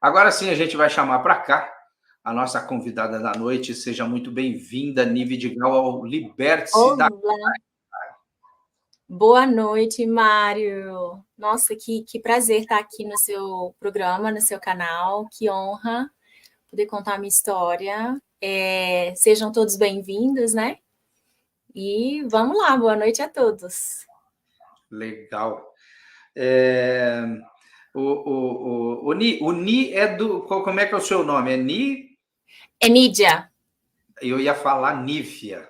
Agora sim, a gente vai chamar para cá a nossa convidada da noite. Seja muito bem-vinda, Nive Vidigal, ao Liberte-se da... Olá, boa noite, Mário. Nossa, que prazer estar aqui no seu programa, no seu canal. Que honra poder contar a minha história. Sejam todos bem-vindos, né? E vamos lá, boa noite a todos. Legal. O Ni é do... Como é que é o seu nome? É Ni? É Nídia. Eu ia falar Nívia.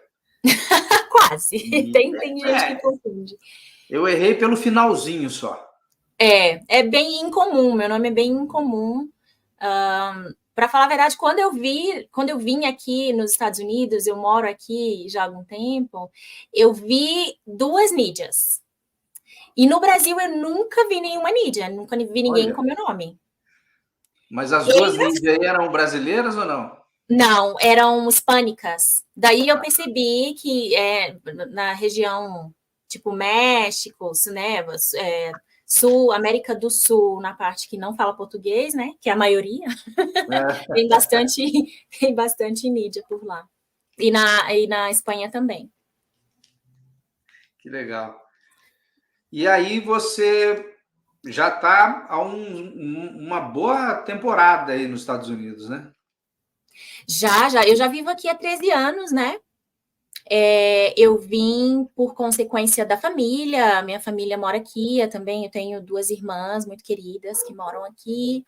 Quase. Nívia. Tem gente que confunde. Eu errei pelo finalzinho só. É bem incomum, meu nome é bem incomum. Para falar a verdade, quando eu vim aqui nos Estados Unidos, eu moro aqui já há algum tempo, eu vi duas Nídias. E no Brasil eu nunca vi nenhuma Nídia, nunca vi ninguém Olha, com meu nome. mas as duas Nívias aí eram brasileiras ou não? Não, eram hispânicas. Daí eu percebi que na região tipo México, né, Sul, América do Sul, na parte que não fala português, né, que é a maioria, É, tem bastante, tem bastante Nídia por lá. E na Espanha também. que legal. E aí você já está há uma boa temporada aí nos Estados Unidos, né? Eu já vivo aqui há 13 anos, né? Eu vim por consequência da família, minha família mora aqui, eu tenho duas irmãs muito queridas que moram aqui.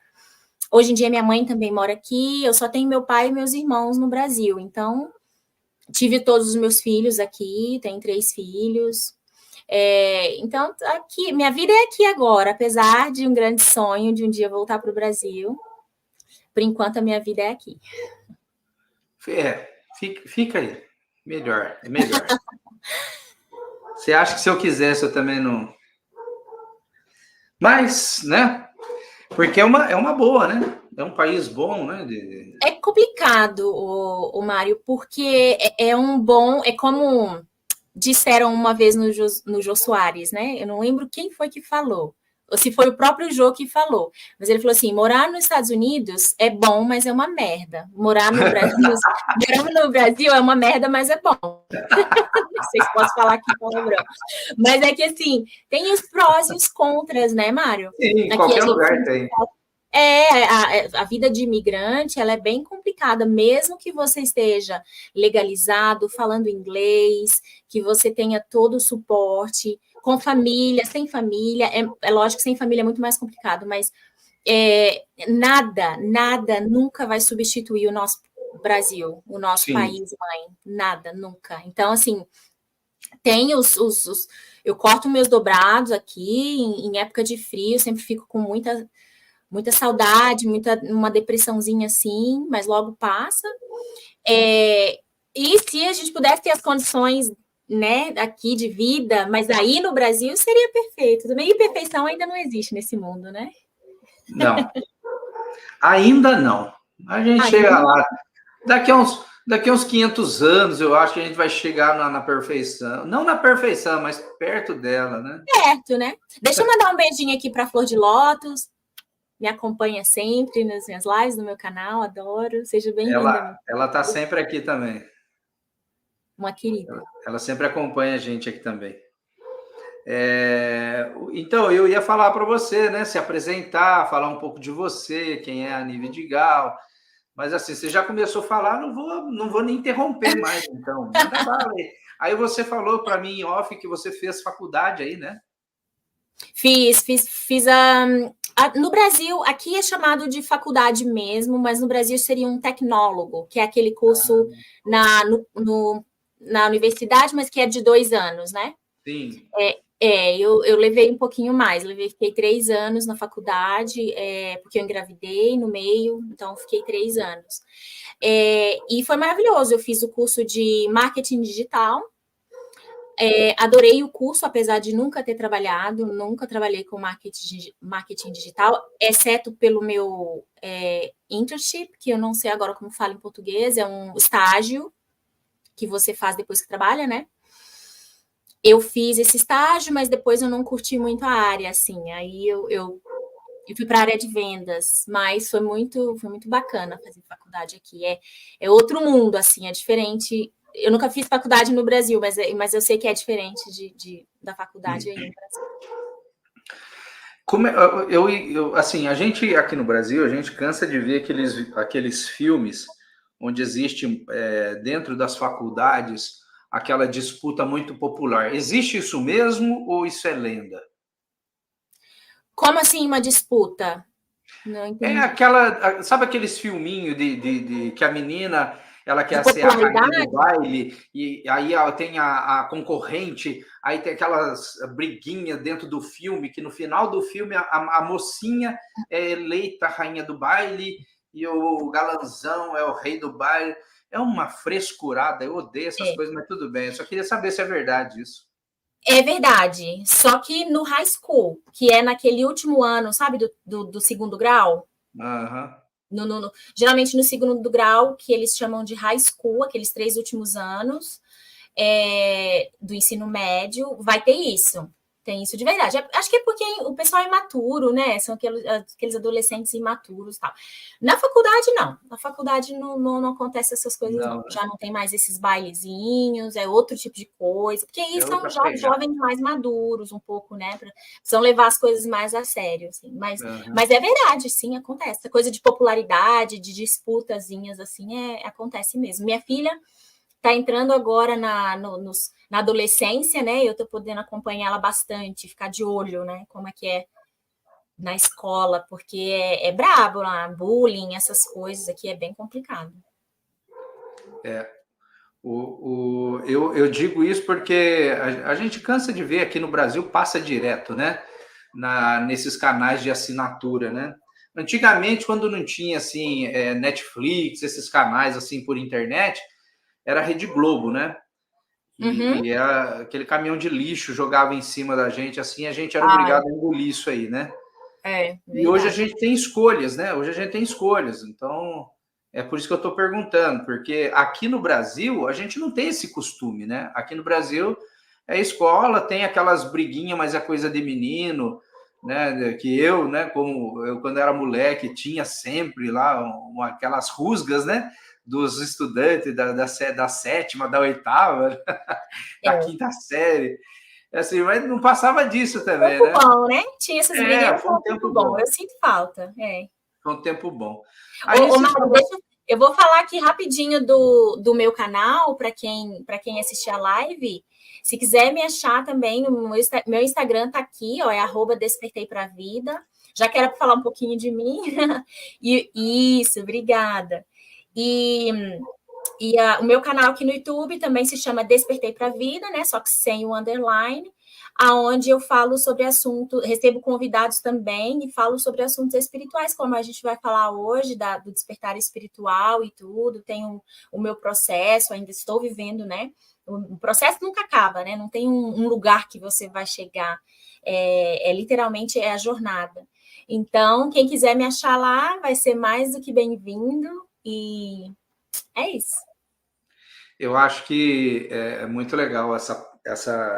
Hoje em dia minha mãe também mora aqui, eu só tenho meu pai e meus irmãos no Brasil, então tive todos os meus filhos aqui, tenho 3 filhos. Então, aqui, minha vida é aqui agora, apesar de um grande sonho de um dia voltar para o Brasil. Por enquanto, a minha vida é aqui. Fica aí. Melhor, é melhor. Você acha que se eu quisesse eu também não. Mas, né? Porque é uma boa, né? É um país bom, né? É complicado, o Mário, porque é como disseram uma vez no Jô Soares, né? Eu não lembro quem foi que falou, ou se foi o próprio Jô que falou, mas ele falou assim: morar nos Estados Unidos é bom, mas é uma merda. Morar no Brasil é uma merda, mas é bom. Não sei se posso falar aqui palavrão. Mas é que assim, tem os prós e os contras, né, Mário? Sim, em Aqui a qualquer gente lugar tem. a vida de imigrante, ela é bem complicada, mesmo que você esteja legalizado, falando inglês, que você tenha todo o suporte, com família, sem família, é lógico que sem família é muito mais complicado, mas nada nunca vai substituir o nosso Brasil, o nosso Sim. país, mãe, nada, nunca. Então, assim, tem eu corto meus dobrados aqui, em época de frio, sempre fico com muita saudade, uma depressãozinha assim, mas logo passa. E se a gente pudesse ter as condições, né, aqui de vida, mas aí no Brasil seria perfeito. Também, e perfeição ainda não existe nesse mundo, né? Não. Ainda não. A gente chega Ainda lá. Daqui a uns 500 anos, eu acho que a gente vai chegar na perfeição. Não na perfeição, mas perto dela, né? perto, né? Deixa eu mandar um beijinho aqui para Flor de Lótus. Me acompanha sempre nas minhas lives, no meu canal, adoro. Seja bem-vinda, Ela está sempre aqui também. uma querida. Ela sempre acompanha a gente aqui também. Então, eu ia falar para você, né? Se apresentar, falar um pouco de você, quem é a Nive Vidigal. Mas assim, você já começou a falar, não vou nem interromper mais, então. Manda bala aí. Aí você falou para mim em off que você fez faculdade aí, né? Fiz no Brasil, aqui é chamado de faculdade mesmo, mas no Brasil seria um tecnólogo, que é aquele curso na universidade, mas que é de 2 anos, né? Sim. Eu levei um pouquinho mais, fiquei 3 anos na faculdade, porque eu engravidei no meio, então fiquei 3 anos. E foi maravilhoso, eu fiz o curso de marketing digital, adorei o curso, apesar de nunca ter trabalhado, nunca trabalhei com marketing digital, exceto pelo meu internship, que eu não sei agora como fala em português, é um estágio que você faz depois que trabalha, né? Eu fiz esse estágio, mas depois eu não curti muito a área, assim, aí eu Eu fui para a área de vendas, mas foi muito bacana fazer faculdade aqui. É outro mundo, assim, é diferente. Eu nunca fiz faculdade no Brasil, mas eu sei que é diferente da faculdade aí no Brasil. Como assim, a gente aqui no Brasil, a gente cansa de ver aqueles filmes onde existe dentro das faculdades aquela disputa muito popular. Existe isso mesmo ou isso é lenda? Como assim uma disputa? Não É entendi. aquela, sabe aqueles filminhos de que a menina ela De quer ser a rainha do popularidade? baile e aí ela tem a concorrente, aí tem aquelas briguinhas dentro do filme que no final do filme a mocinha é eleita a rainha do baile e o galanzão é o rei do baile. É uma frescurada, eu odeio essas É. coisas, mas tudo bem. Eu só queria saber se é verdade isso. É verdade. Só que no high school, que é naquele último ano, sabe, do segundo grau, Aham. geralmente no segundo grau, que eles chamam de high school, aqueles 3 últimos anos do ensino médio, vai ter isso. Tem isso de verdade. Acho que é porque o pessoal é imaturo, né? São aqueles adolescentes imaturos e tal. Na faculdade, não. Na faculdade não acontece essas coisas, não. Não, né? Já não tem mais esses bailezinhos, é outro tipo de coisa. Porque aí É são outra pegada. jovens mais maduros, um pouco, né? Precisam levar as coisas mais a sério, assim. Aham. Mas é verdade, sim, acontece. Essa coisa de popularidade, de disputazinhas, assim, acontece mesmo. Minha filha está entrando agora na adolescência, né? Eu estou podendo acompanhar ela bastante, ficar de olho, né? Como é que é na escola, porque é brabo lá, bullying, essas coisas aqui é bem complicado. Eu digo isso porque a gente cansa de ver aqui no Brasil, passa direto, né? Nesses canais de assinatura, né? Antigamente, quando não tinha assim Netflix, esses canais assim por internet, era a Rede Globo, né? Uhum. E era aquele caminhão de lixo jogava em cima da gente, assim, a gente era Ai, obrigado a engolir isso aí, né? E hoje a verdade. gente tem escolhas, né? Hoje a gente tem escolhas. Então, é por isso que eu estou perguntando, porque aqui no Brasil a gente não tem esse costume, né? Aqui no Brasil é escola, tem aquelas briguinhas, mas é coisa de menino, né? Que eu, né? Como eu quando era moleque tinha sempre lá aquelas rusgas, né? Dos estudantes da sétima, da oitava, da É. quinta série, assim, mas não passava disso também, Tempo né? bom, né? Tinha essas briguinhas, Foi foi um um tempo tempo bom. bom. Eu sinto falta. É. Foi um tempo bom. Aí Ô você Mário, falou. eu vou falar aqui rapidinho do meu canal, para quem assistir a live. Se quiser me achar também, no meu Instagram tá aqui, ó, é @despertei pra vida. Já que era para falar um pouquinho de mim. Isso, obrigada. E, o meu canal aqui no YouTube também se chama Despertei para a Vida, né? Só que sem o underline, aonde eu falo sobre assuntos, recebo convidados também e falo sobre assuntos espirituais, como a gente vai falar hoje, do despertar espiritual e tudo. Tenho o meu processo, ainda estou vivendo, né? O processo nunca acaba, né? Não tem um lugar que você vai chegar. Literalmente a jornada. Então, quem quiser me achar lá, vai ser mais do que bem-vindo. E é isso. Eu acho que é muito legal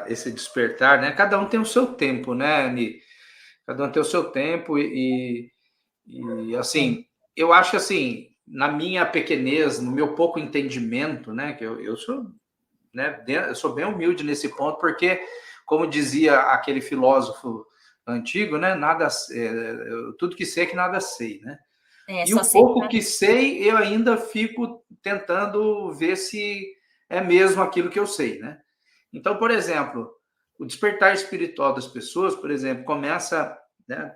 esse despertar, né? Cada um tem o seu tempo, né, Ani? Cada um tem o seu tempo assim, eu acho que assim, na minha pequenez, no meu pouco entendimento, né, que eu sou, né, eu sou bem humilde nesse ponto, porque, como dizia aquele filósofo antigo, né, tudo que sei é que nada sei, né? E Só o sei pouco que sei, eu ainda fico tentando ver se é mesmo aquilo que eu sei, né? Então, por exemplo, o despertar espiritual das pessoas, por exemplo, começa, né?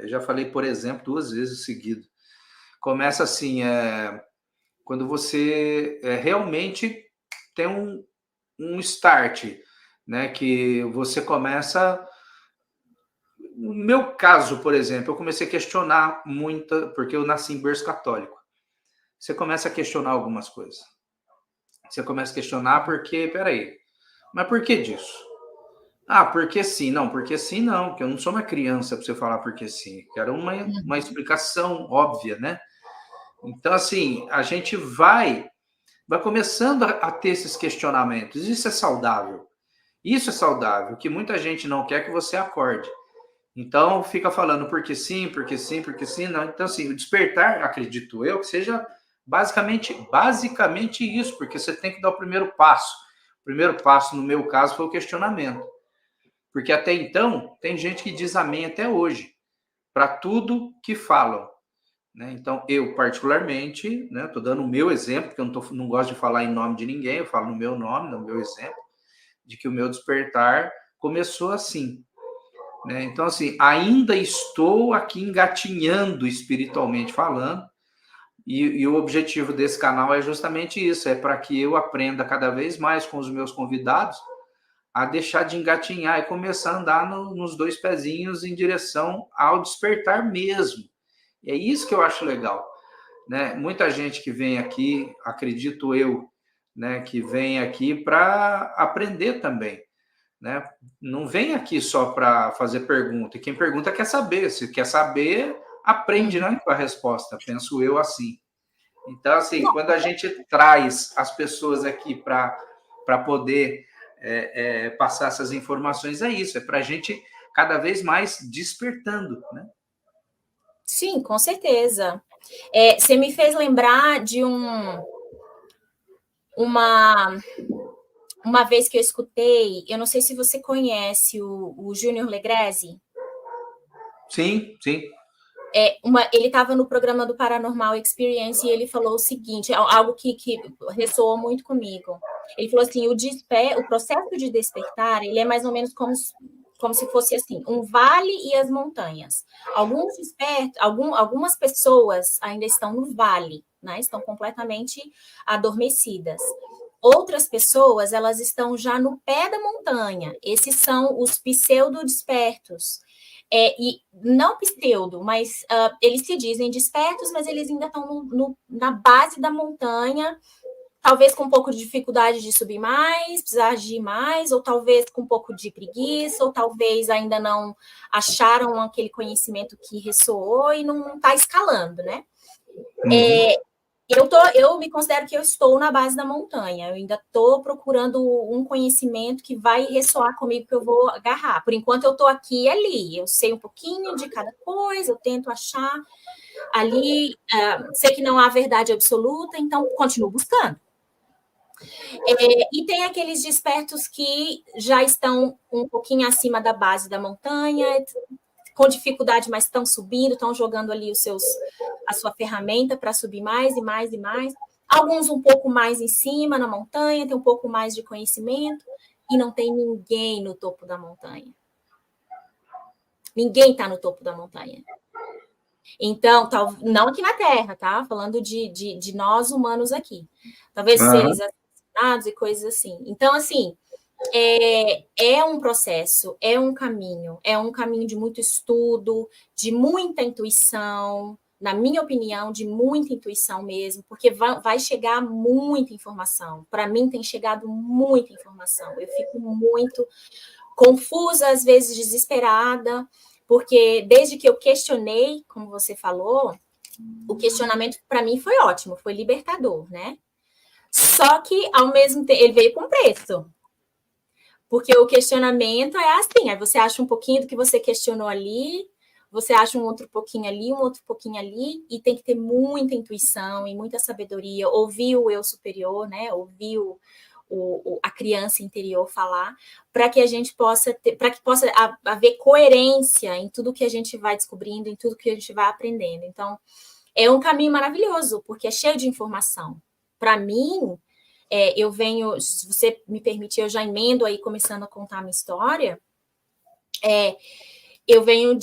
Eu já falei, por exemplo, 2 vezes seguido. Começa assim, quando você realmente tem um start, né? Que você começa. No meu caso, por exemplo, eu comecei a questionar muita, porque eu nasci em berço católico. Você começa a questionar algumas coisas. Você começa a questionar porque, peraí, mas por que disso? Ah, porque sim, não, porque sim, não, porque eu não sou uma criança para você falar porque sim. Quero uma explicação óbvia, né? Então, assim, a gente vai começando a ter esses questionamentos. Isso é saudável. Isso é saudável. O que muita gente não quer é que você acorde. Então, fica falando porque sim, porque sim, porque sim. Não. Então, assim, o despertar, acredito eu, que seja basicamente isso, porque você tem que dar o primeiro passo. O primeiro passo, no meu caso, foi o questionamento. Porque até então, tem gente que diz amém até hoje, para tudo que falam. Né? Então, eu, particularmente, estou dando o meu exemplo, porque eu não gosto de falar em nome de ninguém, eu falo no meu nome, no meu exemplo, de que o meu despertar começou assim. Né? Então, assim, ainda estou aqui engatinhando espiritualmente falando, e o objetivo desse canal é justamente isso, é para que eu aprenda cada vez mais com os meus convidados a deixar de engatinhar e começar a andar nos dois pezinhos em direção ao despertar mesmo. E é isso que eu acho legal. Né? Muita gente que vem aqui, acredito eu, né, que vem aqui para aprender também. Né? Não vem aqui só para fazer pergunta. E quem pergunta quer saber. Se quer saber, aprende, né, com a resposta. Penso eu assim. Então, assim, quando a gente traz as pessoas aqui para poder passar essas informações, é isso. É para a gente cada vez mais despertando, né? Sim, com certeza. Você me fez lembrar de uma vez que eu escutei, eu não sei se você conhece o Júnior Legrezzi. Sim, sim. Ele estava no programa do Paranormal Experience e ele falou o seguinte, algo que ressoou muito comigo. Ele falou assim, o processo de despertar, ele é mais ou menos como se fosse assim, um vale e as montanhas. Algumas pessoas ainda estão no vale, né? Estão completamente adormecidas. Outras pessoas, elas estão já no pé da montanha. Esses são os pseudo-despertos. E não pseudo, mas eles se dizem despertos, mas eles ainda estão na base da montanha, talvez com um pouco de dificuldade de subir mais, precisar agir mais, ou talvez com um pouco de preguiça, ou talvez ainda não acharam aquele conhecimento que ressoou e não está escalando, né? Uhum. Eu me considero que eu estou na base da montanha, eu ainda estou procurando um conhecimento que vai ressoar comigo, que eu vou agarrar. Por enquanto, eu estou aqui e ali, eu sei um pouquinho de cada coisa, eu tento achar ali, sei que não há verdade absoluta, então continuo buscando. E tem aqueles despertos que já estão um pouquinho acima da base da montanha, com dificuldade, mas estão subindo, estão jogando ali a sua ferramenta para subir mais e mais e mais. Alguns um pouco mais em cima, na montanha, tem um pouco mais de conhecimento, e não tem ninguém no topo da montanha. Ninguém está no topo da montanha. Então, não aqui na Terra, tá? Falando de nós humanos aqui. Talvez seres assassinados e coisas assim. Então, assim, é um processo, é um caminho de muito estudo, de muita intuição, na minha opinião, de muita intuição mesmo, porque vai chegar muita informação. Para mim, tem chegado muita informação. Eu fico muito confusa, às vezes desesperada, porque desde que eu questionei, como você falou, o questionamento para mim foi ótimo, foi libertador, né? Só que, ao mesmo tempo, ele veio com preço. Porque o questionamento é assim, aí você acha um pouquinho do que você questionou ali, você acha um outro pouquinho ali, um outro pouquinho ali, e tem que ter muita intuição e muita sabedoria, ouvir o eu superior, né? Ouvir a criança interior falar, para que a gente possa ter, para que possa haver coerência em tudo que a gente vai descobrindo, em tudo que a gente vai aprendendo. Então, é um caminho maravilhoso, porque é cheio de informação. Para mim, eu venho, se você me permitir, eu já emendo aí, começando a contar a minha história. Eu venho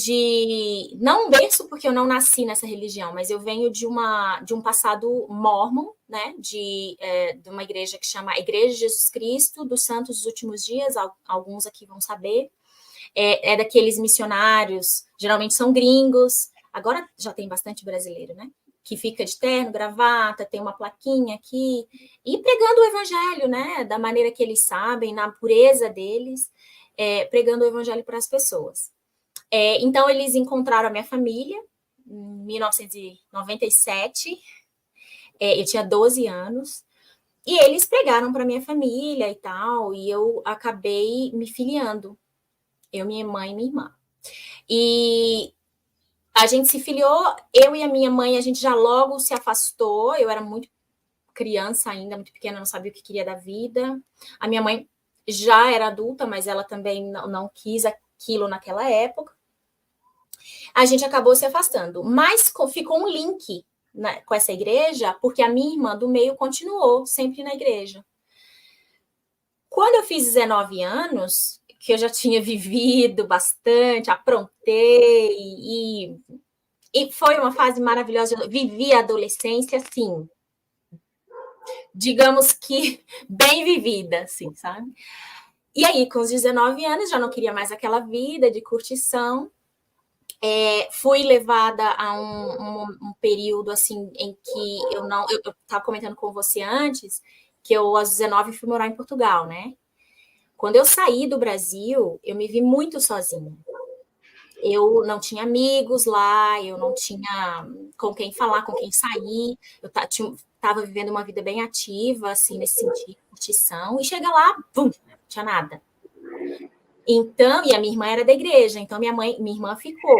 não um berço, porque eu não nasci nessa religião, mas eu venho de um passado mórmon, né, de uma igreja que chama Igreja de Jesus Cristo dos Santos dos Últimos Dias, alguns aqui vão saber, é daqueles missionários, geralmente são gringos, agora já tem bastante brasileiro, né, que fica de terno, gravata, tem uma plaquinha aqui, e pregando o evangelho, né, da maneira que eles sabem, na pureza deles, pregando o evangelho para as pessoas. Então, eles encontraram a minha família em 1997, eu tinha 12 anos, e eles pregaram para minha família e tal, e eu acabei me filiando, eu, minha mãe e minha irmã. E a gente se filiou, eu e a minha mãe, a gente já logo se afastou, eu era muito criança ainda, muito pequena, não sabia o que queria da vida. A minha mãe já era adulta, mas ela também não quis aquilo naquela época. A gente acabou se afastando, mas ficou um link com essa igreja, porque a minha irmã do meio continuou sempre na igreja. Quando eu fiz 19 anos, que eu já tinha vivido bastante, aprontei, e foi uma fase maravilhosa. Eu vivi a adolescência, assim, digamos que bem vivida, assim, sabe? E aí, com os 19 anos, já não queria mais aquela vida de curtição. Fui levada a um período, assim, em que eu estava comentando com você antes, que eu, aos 19, fui morar em Portugal, né? Quando eu saí do Brasil, eu me vi muito sozinha. Eu não tinha amigos lá, eu não tinha com quem falar, com quem sair. Eu estava vivendo uma vida bem ativa, assim, nesse sentido, curtição. E chega lá, pum, não tinha nada. Então, e a minha irmã era da igreja, então minha irmã ficou.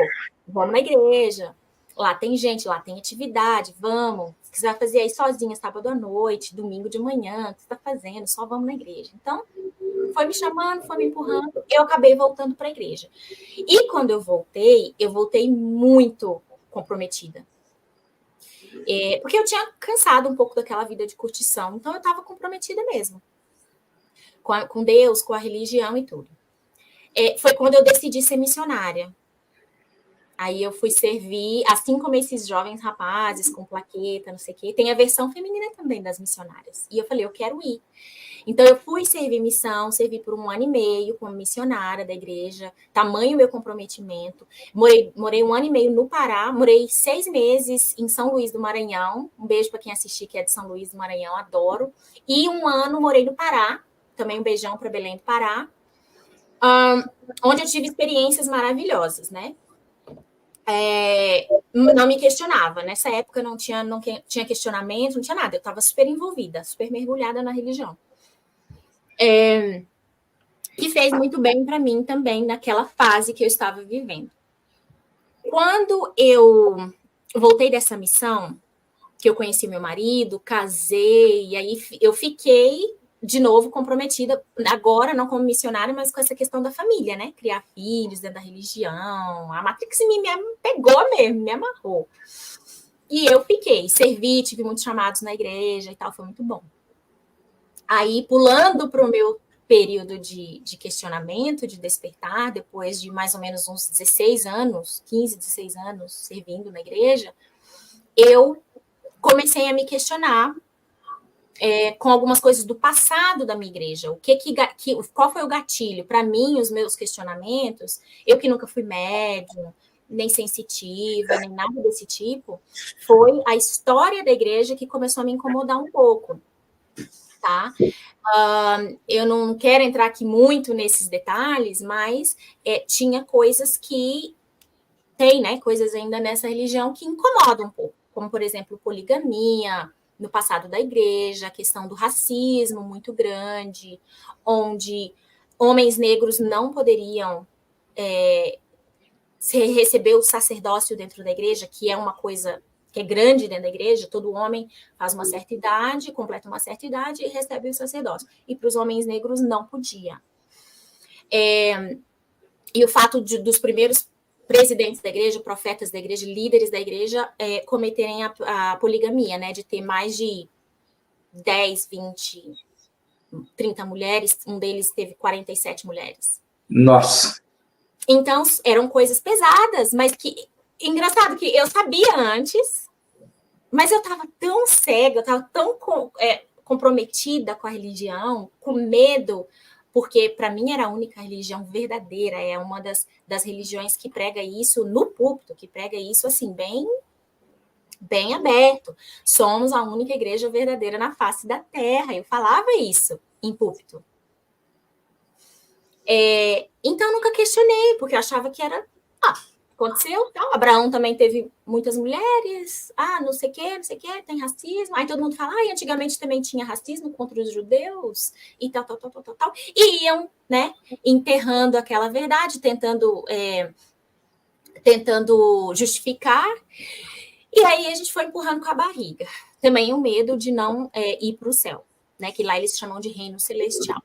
Vamos na igreja. Lá tem gente, lá tem atividade, vamos. Se quiser fazer aí sozinha, sábado à noite, domingo de manhã, o que você está fazendo? Só vamos na igreja. Então, foi me chamando, foi me empurrando, eu acabei voltando para a igreja. E quando eu voltei muito comprometida. Porque eu tinha cansado um pouco daquela vida de curtição, então eu estava comprometida mesmo. Com Deus, com a religião e tudo. Foi quando eu decidi ser missionária. Aí eu fui servir, assim como esses jovens rapazes com plaqueta, não sei o quê, tem a versão feminina também das missionárias. E eu falei, eu quero ir. Então, eu fui servir missão, servi por 1 ano e meio como missionária da igreja, tamanho meu comprometimento. Morei 1 ano e meio no Pará, morei 6 meses em São Luís do Maranhão. Um beijo para quem assistir, que é de São Luís do Maranhão, adoro. E 1 ano morei no Pará, também um beijão para Belém do Pará, onde eu tive experiências maravilhosas, né? Não me questionava. Nessa época não tinha questionamento, não tinha nada. Eu estava super envolvida, super mergulhada na religião. Que fez muito bem para mim também naquela fase que eu estava vivendo. Quando eu voltei dessa missão, que eu conheci meu marido, casei, e aí eu fiquei de novo comprometida, agora não como missionária, mas com essa questão da família, né? Criar filhos dentro da religião. A Matrix me pegou mesmo, me amarrou. E eu fiquei, servi, tive muitos chamados na igreja e tal, foi muito bom. Aí, pulando para o meu período de questionamento, de despertar, depois de mais ou menos uns 16 anos, 15, 16 anos servindo na igreja, eu comecei a me questionar com algumas coisas do passado da minha igreja. Qual foi o gatilho? Para mim, os meus questionamentos, eu que nunca fui médium, nem sensitiva, nem nada desse tipo, foi a história da igreja que começou a me incomodar um pouco, tá? Eu não quero entrar aqui muito nesses detalhes, mas tinha coisas que tem, né? Coisas ainda nessa religião que incomodam um pouco, como, por exemplo, poligamia no passado da igreja, a questão do racismo muito grande, onde homens negros não poderiam receber o sacerdócio dentro da igreja, que é uma coisa que é grande dentro da igreja. Todo homem faz uma certa idade, completa uma certa idade e recebe o sacerdócio. E para os homens negros não podia. E o fato dos primeiros presidentes da igreja, profetas da igreja, líderes da igreja, cometerem a poligamia, né? De ter mais de 10, 20, 30 mulheres. Um deles teve 47 mulheres. Nossa! Então, eram coisas pesadas, mas que... Engraçado que eu sabia antes, mas eu estava tão cega, eu estava tão comprometida com a religião, com medo, porque para mim era a única religião verdadeira, é uma das religiões que prega isso no púlpito, que prega isso assim, bem aberto. Somos a única igreja verdadeira na face da terra. Eu falava isso em púlpito. Então, nunca questionei, porque eu achava que era... aconteceu, então. Abraão também teve muitas mulheres, não sei o que, tem racismo. Aí todo mundo fala, antigamente também tinha racismo contra os judeus, e tal. E iam, né, enterrando aquela verdade, tentando tentando justificar, e aí a gente foi empurrando com a barriga. Também o medo de não ir para o céu, né? Que lá eles chamam de reino celestial.